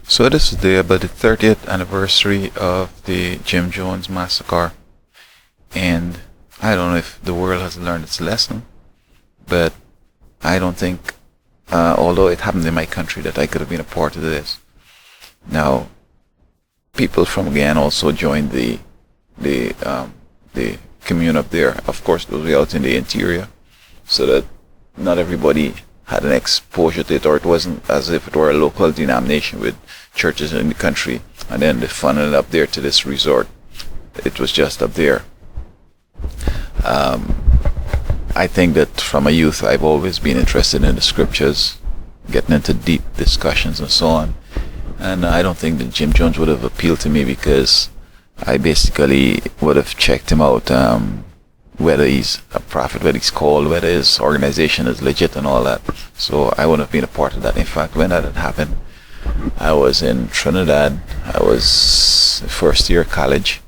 So this is about the 30th anniversary of the Jim Jones massacre, and I don't know if the world has learned its lesson, but I don't think, although it happened in my country, that I could have been a part of this. Now, people from Guyana also joined the commune up there. Of course, those were out in the interior, so that not everybody had an exposure to it, or it wasn't as if it were a local denomination with churches in the country, and then they funneled up there to this resort. It was just up there. I think that from a youth, I've always been interested in the scriptures, getting into deep discussions and so on. And I don't think that Jim Jones would have appealed to me, because I basically would have checked him out, whether he's a prophet, whether he's called, whether his organization is legit and all that. So I wouldn't have been a part of that. In fact, when that had happened, I was in Trinidad. I was first year college.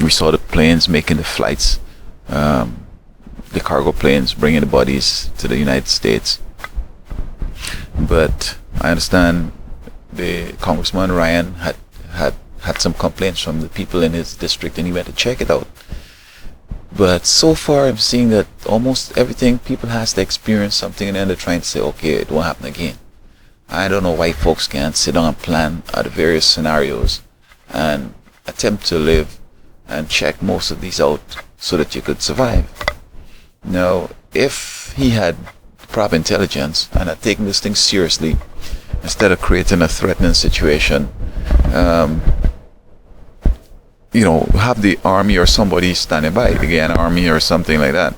We saw the planes making the flights, the cargo planes bringing the bodies to the United States. But I understand the Congressman Ryan had some complaints from the people in his district, and he went to check it out. But so far, I'm seeing that almost everything, people has to experience something, and then they're trying to say, okay, it won't happen again. I don't know why folks can't sit down and plan the various scenarios and attempt to live and check most of these out so that you could survive. Now, if he had proper intelligence and had taken this thing seriously, instead of creating a threatening situation, have the army or somebody standing by, the Guyana army or something like that,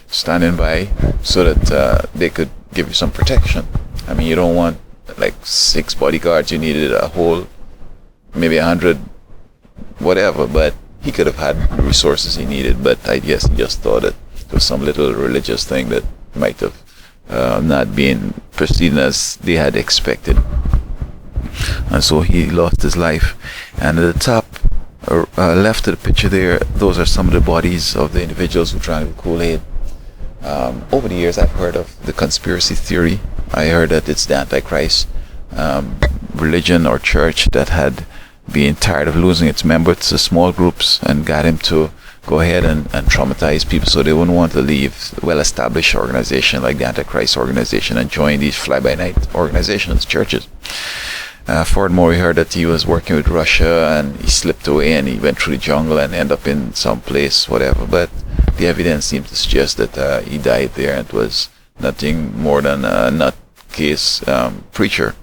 standing by so that they could give you some protection. I mean, you don't want like 6 bodyguards, you needed a whole, maybe 100, whatever, but he could have had the resources he needed. But I guess he just thought that it was some little religious thing that might have not been proceeding as they had expected. And so he lost his life. And at the top left of the picture there, those are some of the bodies of the individuals who drank the Kool-Aid. Over the years, I've heard of the conspiracy theory. I heard that it's the Antichrist religion or church that had been tired of losing its members to small groups and got him to go ahead and traumatize people so they wouldn't want to leave well-established organization like the Antichrist organization and join these fly-by-night organizations, churches. Furthermore, we heard that he was working with Russia and he slipped away and he went through the jungle and ended up in some place, whatever. But the evidence seemed to suggest that he died there, and it was nothing more than a nutcase preacher.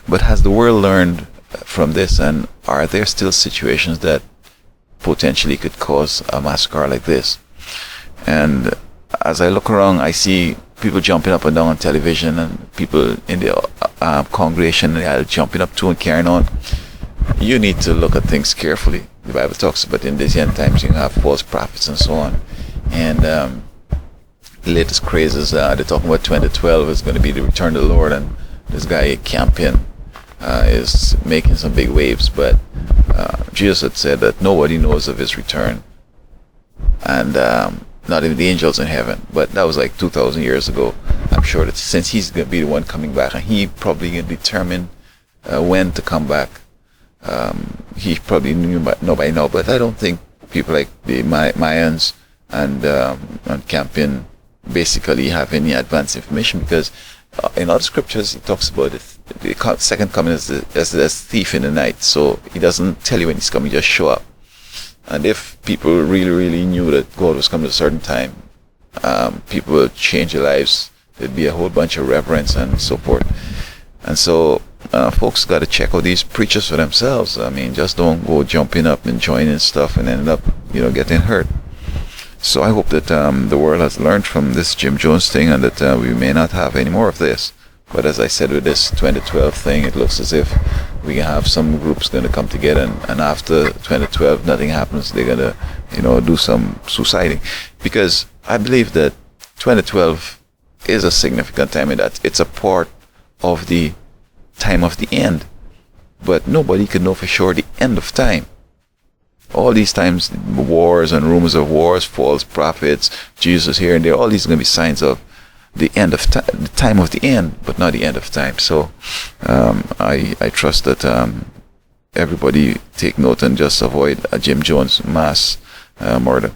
But has the world learned from this, and are there still situations that potentially could cause a massacre like this? And as I look around, I see people jumping up and down on television, and people in the congregation jumping up too and carrying on. You need to look at things carefully. The Bible talks about in these end times you have false prophets and so on. And the latest crazes, they're talking about 2012 is going to be the return of the Lord, and this guy Campion is making some big waves. But Jesus had said that nobody knows of his return, and not even the angels in heaven. But that was like 2,000 years ago. I'm sure that since he's going to be the one coming back, and he probably going to determine when to come back, he probably know by now. But I don't think people like the Mayans and Campion basically have any advanced information, because in other scriptures it talks about the second coming as a thief in the night. So he doesn't tell you when he's coming, just show up. And if people really knew that God was coming at a certain time, people would change their lives. There'd be a whole bunch of reverence and so forth. And so folks got to check out these preachers for themselves. I mean, just don't go jumping up and joining stuff and end up, getting hurt. So I hope that the world has learned from this Jim Jones thing, and that we may not have any more of this. But as I said, with this 2012 thing, it looks as if we can have some groups going to come together, and after 2012, nothing happens. They're going to, do some suiciding. Because I believe that 2012 is a significant time in that it's a part of the time of the end. But nobody can know for sure the end of time. All these times, wars and rumors of wars, false prophets, Jesus here and there, all these are going to be signs of the end of the time of the end, but not the end of time. So I trust that everybody take note and just avoid a Jim Jones mass murder.